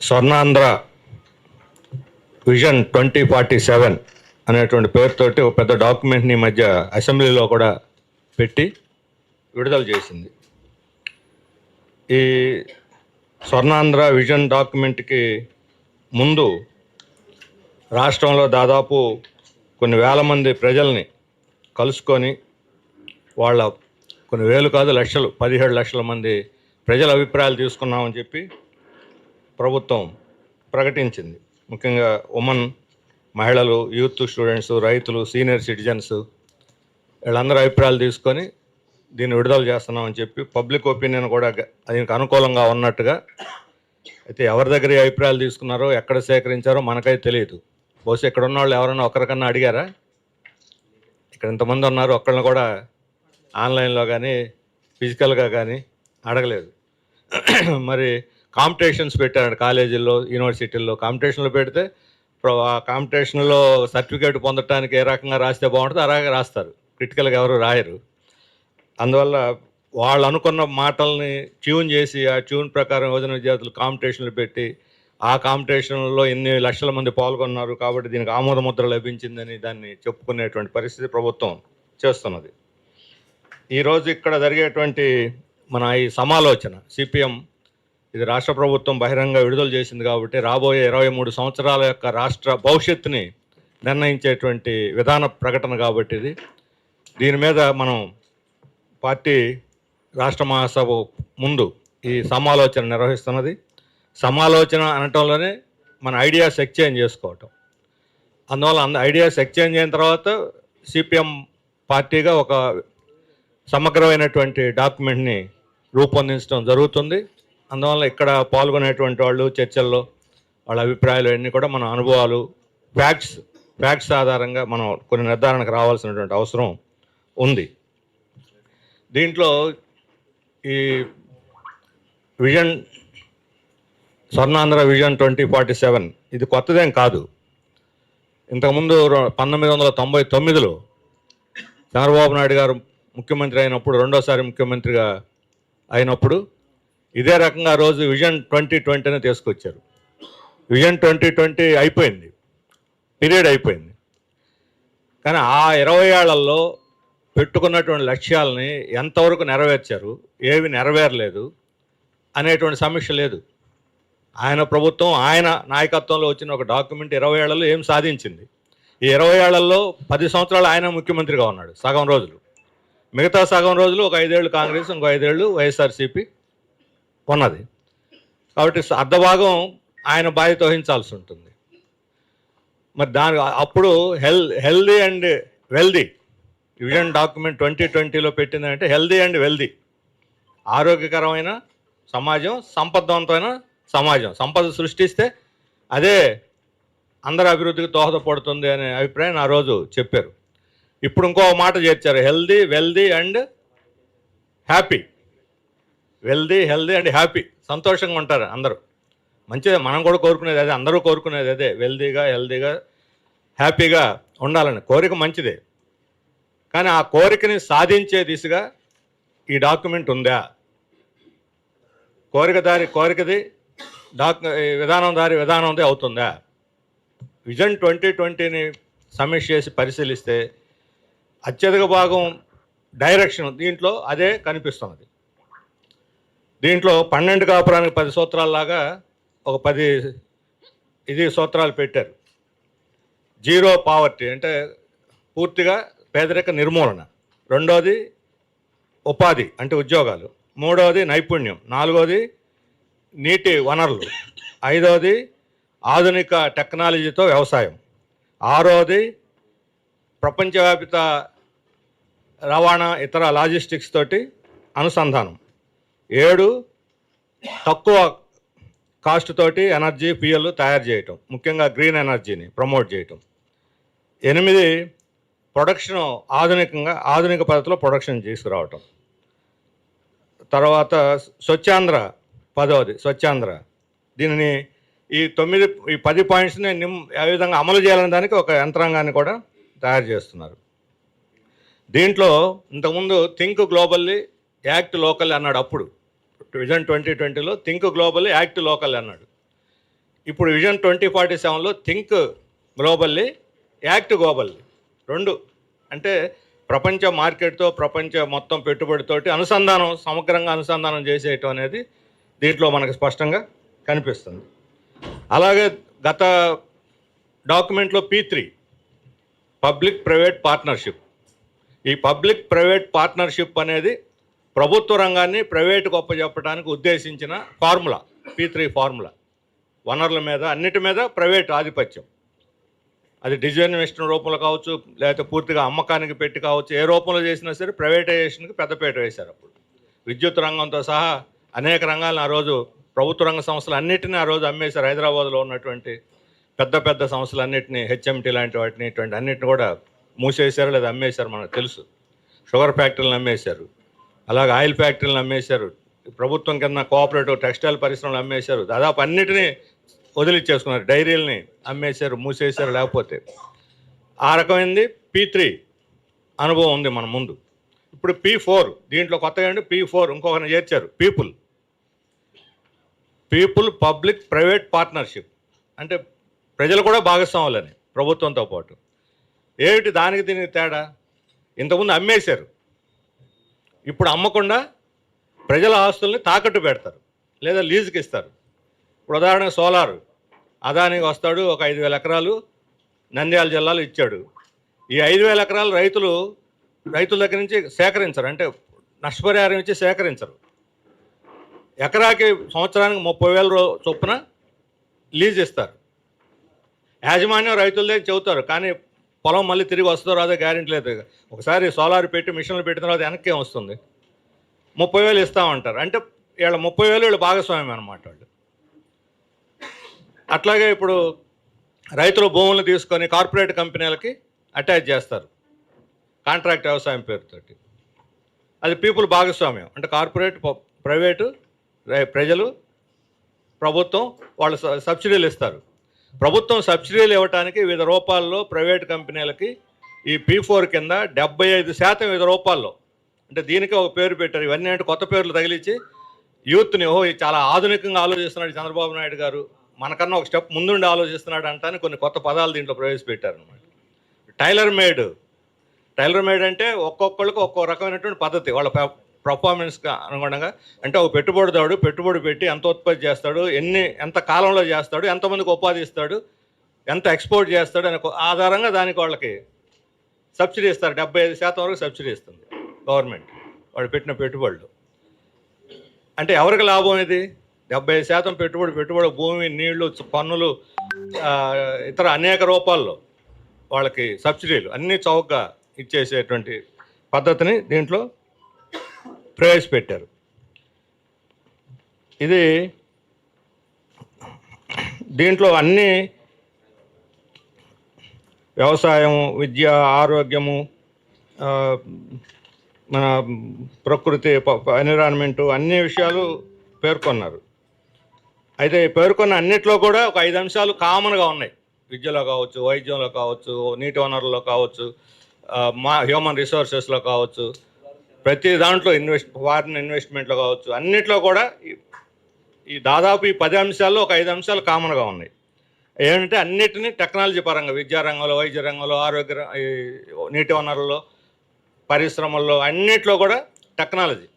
Swarnandhra vision 2047 అనేటువంటి పేరుతోటి ఒక పెద్ద డాక్యుమెంట్ని ఈ మధ్య అసెంబ్లీలో కూడా పెట్టి విడుదల చేసింది. ఈ స్వర్ణాంధ్ర విజన్ డాక్యుమెంట్కి ముందు రాష్ట్రంలో దాదాపు కొన్ని వేల మంది ప్రజల్ని కలుసుకొని వాళ్ళ కొన్ని వేలు కాదు లక్షలు 17 లక్షల మంది ప్రజల అభిప్రాయాలు తీసుకున్నామని చెప్పి ప్రభుత్వం ప్రకటించింది. ముఖ్యంగా ఉమెన్, మహిళలు, యూత్, స్టూడెంట్స్, రైతులు, సీనియర్ సిటిజన్స్ వీళ్ళందరూ అభిప్రాయాలు తీసుకొని దీన్ని విడుదల చేస్తున్నామని చెప్పి పబ్లిక్ ఒపీనియన్ కూడా దీనికి అనుకూలంగా ఉన్నట్టుగా. అయితే ఎవరి దగ్గర ఈ అభిప్రాయాలు తీసుకున్నారో ఎక్కడ సేకరించారో మనకైతే తెలియదు. బహుశా ఇక్కడ ఉన్న వాళ్ళు ఎవరైనా ఒకరికన్నా అడిగారా? ఇక్కడ ఇంతమంది ఉన్నారు, ఒక్కళ్ళని కూడా ఆన్లైన్లో కానీ ఫిజికల్గా కానీ అడగలేదు. మరి కాంపిటీషన్స్ పెట్టారు కాలేజీల్లో, యూనివర్సిటీల్లో. కాంపిటీషన్లో పెడితే ఆ కాంపిటీషన్లో సర్టిఫికేట్ పొందడానికి ఏ రకంగా రాస్తే బాగుంటుందో అలాగే రాస్తారు. క్రిటికల్గా ఎవరు రాయరు. అందువల్ల వాళ్ళు అనుకున్న మాటల్ని ట్యూన్ చేసి ఆ ట్యూన్ ప్రకారం యువజన విద్యార్థులు కాంపిటీషన్లు పెట్టి ఆ కాంపిటీషన్లో ఇన్ని లక్షల మంది పాల్గొన్నారు కాబట్టి దీనికి ఆమోద ముద్ర లభించిందని దాన్ని చెప్పుకునేటువంటి పరిస్థితి ప్రభుత్వం చేస్తున్నది. ఈరోజు ఇక్కడ జరిగేటువంటి మన ఈ సమాలోచన సిపిఎం ఇది రాష్ట్ర ప్రభుత్వం బహిరంగ విడుదల చేసింది కాబట్టి రాబోయే 23 సంవత్సరాల యొక్క రాష్ట్ర భవిష్యత్తుని నిర్ణయించేటువంటి విధాన ప్రకటన కాబట్టి దీని మీద మనం పార్టీ రాష్ట్ర మహాసభ ముందు ఈ సమాలోచన నిర్వహిస్తున్నది. సమాలోచన అనటంలోనే మన ఐడియాస్ ఎక్స్చేంజ్ చేసుకోవటం. అందువల్ల ఐడియాస్ ఎక్స్చేంజ్ అయిన తర్వాత సిపిఎం పార్టీగా ఒక సమగ్రమైనటువంటి డాక్యుమెంట్ని రూపొందించడం జరుగుతుంది. అందువల్ల ఇక్కడ పాల్గొనేటువంటి వాళ్ళు చర్చల్లో వాళ్ళ అభిప్రాయాలు అన్నీ కూడా మన అనుభవాలు, ఫ్యాక్ట్స్ ఆధారంగా మనం కొన్ని నిర్ధారణకు రావాల్సినటువంటి అవసరం ఉంది. దీంట్లో ఈ విజన్ స్వర్ణాంధ్ర విజన్ 2047 ఇది కొత్తదేం కాదు. ఇంతకుముందు 1999లో చంద్రబాబు నాయుడు గారు ముఖ్యమంత్రి అయినప్పుడు, రెండోసారి ముఖ్యమంత్రిగా అయినప్పుడు ఇదే రకంగా రోజు విజన్ 2020 తీసుకొచ్చారు. విజన్ 2020 అయిపోయింది, పీరియడ్ అయిపోయింది. కానీ ఆ 20 ఏళ్లలో పెట్టుకున్నటువంటి లక్ష్యాలని ఎంతవరకు నెరవేర్చారు, ఏవి నెరవేరలేదు అనేటువంటి సమీక్ష లేదు. ఆయన ప్రభుత్వం ఆయన నాయకత్వంలో వచ్చిన ఒక డాక్యుమెంట్ 20 ఏళ్లలో ఏం సాధించింది. ఈ 20 ఏళ్లలో 10 సంవత్సరాలు ఆయన ముఖ్యమంత్రిగా ఉన్నాడు సగం రోజులు. మిగతా సగం రోజులు ఒక 5 ఏళ్ళు కాంగ్రెస్, ఇంకో 5 ఏళ్ళు వైఎస్ఆర్సీపీ ఉన్నది. కాబట్టి అర్ధభాగం ఆయన బాధ్యత వహించాల్సి ఉంటుంది. మరి దాని అప్పుడు healthy and wealthy vision document 2020లో పెట్టిందంటే హెల్దీ అండ్ వెల్దీ, ఆరోగ్యకరమైన సమాజం, సంపదవంతమైన సమాజం. సంపద సృష్టిస్తే అదే అందరి అభివృద్ధికి దోహదపడుతుంది అనే అభిప్రాయం ఆ రోజు చెప్పారు. ఇప్పుడు ఇంకో మాట చేర్చారు, healthy, wealthy and happy. Healthy and happy, సంతోషంగా ఉంటారు అందరూ. మంచిదే, మనం కూడా కోరుకునేది అదే, అందరూ కోరుకునేది అదే. హెల్దీగా హ్యాపీగా ఉండాలని కోరిక మంచిదే. కానీ ఆ కోరికని సాధించే దిశగా ఈ డాక్యుమెంట్ ఉందా? కోరికది విధానంది అవుతుందా? విజన్ 2020ని సమీక్ష చేసి పరిశీలిస్తే అత్యధిక భాగం డైరెక్షన్ దీంట్లో అదే కనిపిస్తున్నది. దీంట్లో 12 కాపురానికి 10 సూత్రాల్లాగా ఒక 10 సూత్రాలు పెట్టారు. జీరో పావర్టీ అంటే పూర్తిగా పేదరిక నిర్మూలన, రెండోది ఉపాధి అంటే ఉద్యోగాలు, మూడవది నైపుణ్యం, నాలుగోది నీటి వనరులు, ఐదవది ఆధునిక టెక్నాలజీతో వ్యవసాయం, ఆరోది ప్రపంచవ్యాపిత రవాణా, ఇతర లాజిస్టిక్స్ తోటి అనుసంధానం, 7 తక్కువ కాస్ట్ తోటి ఎనర్జీ, ఫ్యూయల్ తయారు చేయటం, ముఖ్యంగా గ్రీన్ ఎనర్జీని ప్రమోట్ చేయటం, 8 ప్రొడక్షన్ ఆధునిక పద్ధతిలో ప్రొడక్షన్ తీసుకురావటం, తర్వాత స్వచ్ఛాంధ్ర 10వది స్వచ్ఛాంధ్ర. దీనిని ఈ 10 పాయింట్స్ని ఏ విధంగా అమలు చేయాలనే దానికి ఒక యంత్రాంగాన్ని కూడా తయారు చేస్తున్నారు. దీంట్లో ఇంతకుముందు థింక్ గ్లోబల్లీ, యాక్ట్ లోకల్ అన్నాడు. అప్పుడు విజన్ 2020లో థింక్ గ్లోబల్లీ, యాక్ట్ లోకల్ అన్నాడు. ఇప్పుడు విజన్ 2047లో థింక్ గ్లోబల్లీ, యాక్ట్ గ్లోబల్లీ రెండు. అంటే ప్రపంచ మార్కెట్తో, ప్రపంచ మొత్తం పెట్టుబడితోటి అనుసంధానం, సమగ్రంగా అనుసంధానం చేసేయటం అనేది దీంట్లో మనకు స్పష్టంగా కనిపిస్తుంది. అలాగే గత డాక్యుమెంట్లో P3 పబ్లిక్ ప్రైవేట్ పార్ట్నర్షిప్. ఈ పబ్లిక్ ప్రైవేట్ పార్ట్నర్షిప్ అనేది ప్రభుత్వ రంగాన్ని ప్రైవేటు గొప్పచెప్పడానికి ఉద్దేశించిన ఫార్ములా. P3 ఫార్ములా వనరుల మీద, అన్నిటి మీద ప్రైవేట్ ఆధిపత్యం. అది డిజైన్వేషన్ రూపంలో కావచ్చు, లేకపోతే పూర్తిగా అమ్మకానికి పెట్టి కావచ్చు, ఏ రూపంలో చేసినా సరే ప్రైవేటైజేషన్కి పెద్దపీట వేశారు. అప్పుడు విద్యుత్ రంగంతో సహా అనేక రంగాలను ఆ రోజు ప్రభుత్వ రంగ సంస్థలు అన్నిటినీ ఆ రోజు అమ్మేశారు. హైదరాబాద్లో ఉన్నటువంటి పెద్ద పెద్ద సంస్థలు అన్నింటినీ, హెచ్ఎంటీ లాంటి వాటిని, ఇటువంటి అన్నింటిని కూడా మూసేశారు లేదా అమ్మేశారు, మనకు తెలుసు. షుగర్ ఫ్యాక్టరీలను అమ్మేశారు, అలాగే ఆయిల్ ఫ్యాక్టరీలను అమ్మేశారు, ప్రభుత్వం కింద కోఆపరేటివ్ టెక్స్టైల్ పరిశ్రమలు అమ్మేశారు, దాదాపు అన్నిటినీ వదిలిచ్చేసుకున్నారు, డైరీలని అమ్మేశారు, మూసేశారు. లేకపోతే ఆ రకమైనది P3 అనుభవం ఉంది మన ముందు. ఇప్పుడు P4, దీంట్లో కొత్తగా P4 ఇంకొకరిని చేర్చారు, పీపుల్ పబ్లిక్ ప్రైవేట్ పార్ట్నర్షిప్. అంటే ప్రజలు కూడా భాగస్వాములని ప్రభుత్వంతో పాటు. ఏమిటి దానికి దీనికి తేడా? ఇంతకుముందు అమ్మేశారు, ఇప్పుడు అమ్మకుండా ప్రజల ఆస్తుల్ని తాకట్టు పెడతారు లేదా లీజుకి ఇస్తారు. ఇప్పుడు ఉదాహరణకు సోలార్, అదానికి వస్తాడు, ఒక 5,000 ఎకరాలు నంద్యాల జిల్లాలో ఇచ్చాడు. ఈ 5,000 ఎకరాలు రైతుల దగ్గర నుంచి సేకరించరు, అంటే నష్టపరిహారం ఇచ్చి సేకరించరు. ఎకరాకి సంవత్సరానికి 30,000 చొప్పున లీజ్ ఇస్తారు. యాజమాన్యం రైతులదే చెబుతారు, కానీ పొలం మళ్ళీ తిరిగి వస్తుందో రాదో గ్యారెంటీ లేదు. ఒకసారి సోలార్ పెట్టి మిషన్లు పెట్టిన తర్వాత వెనక్కి వస్తుంది, 30,000 ఇస్తామంటారు. అంటే వీళ్ళ 30,000 వీళ్ళు భాగస్వామ్యం అన్నమాట వాళ్ళు. అట్లాగే ఇప్పుడు రైతుల భూములను తీసుకొని కార్పొరేట్ కంపెనీలకి అటాచ్ చేస్తారు కాంట్రాక్ట్ వ్యవసాయం పేరుతోటి. అది పీపుల్ భాగస్వామ్యం. అంటే కార్పొరేట్, ప్రైవేటు, ప్రజలు, ప్రభుత్వం వాళ్ళు సబ్సిడీలు ఇస్తారు. ప్రభుత్వం సబ్సిడీలు ఇవ్వడానికి వివిధ రూపాల్లో ప్రైవేట్ కంపెనీలకి ఈ P4 కింద 75% వివిధ రూపాల్లో. అంటే దీనికి ఒక పేరు పెట్టారు. ఇవన్నీ అంటే కొత్త పేర్లు తగిలించి యూత్ని, చాలా ఆధునికంగా ఆలోచిస్తున్నాడు చంద్రబాబు నాయుడు గారు, మనకన్నా ఒక స్టెప్ ముందుండి ఆలోచిస్తున్నాడు అంటాను కొన్ని కొత్త పదాలు దీంట్లో ప్రవేశపెట్టారు అనమాట. టైలర్ మేడ్ అంటే ఒక్కొక్కళ్ళకి ఒక్కో రకమైనటువంటి పద్ధతి, వాళ్ళ పర్ఫార్మెన్స్గా అనుగుణంగా. అంటే ఒక పెట్టుబడి పెట్టి ఎంత ఉత్పత్తి చేస్తాడు, ఎంత కాలంలో చేస్తాడు, ఎంతమందికి ఉపాధి ఇస్తాడు, ఎంత ఎక్స్పోర్ట్ చేస్తాడు అనే ఆధారంగా దానికి వాళ్ళకి సబ్సిడీ ఇస్తారు. 75% వరకు సబ్సిడీ ఇస్తుంది గవర్నమెంట్ వాడు పెట్టిన పెట్టుబడులు. అంటే ఎవరికి లాభం ఇది? 75% పెట్టుబడి, భూమి, నీళ్లు, పన్నులు, ఇతర అనేక రూపాల్లో వాళ్ళకి సబ్సిడీలు అన్నీ చౌకగా ఇచ్చేసేటువంటి పద్ధతిని దీంట్లో ప్రవేశపెట్టారు. ఇది దీంట్లో అన్ని వ్యవసాయం, విద్య, ఆరోగ్యము, మన ప్రకృతి, ఎన్విరాన్మెంటు, అన్ని విషయాలు పేర్కొన్నారు. అయితే పేర్కొన్న అన్నిట్లో కూడా ఒక 5 అంశాలు కామన్గా ఉన్నాయి. విద్యలో కావచ్చు, వైద్యంలో కావచ్చు, నీటి వనరుల్లో కావచ్చు, హ్యూమన్ రిసోర్సెస్లో కావచ్చు, ప్రతి దాంట్లో ఫారిన్ ఇన్వెస్ట్మెంట్లో కావచ్చు, అన్నిట్లో కూడా ఈ దాదాపు ఈ 10 అంశాల్లో ఒక 5 అంశాలు కామన్గా ఉన్నాయి. ఏంటంటే అన్నిటినీ టెక్నాలజీ పరంగా, విద్యారంగంలో, వైద్య రంగంలో, ఆరోగ్య, నీటి వనరుల్లో, పరిశ్రమల్లో, అన్నిట్లో కూడా టెక్నాలజీ.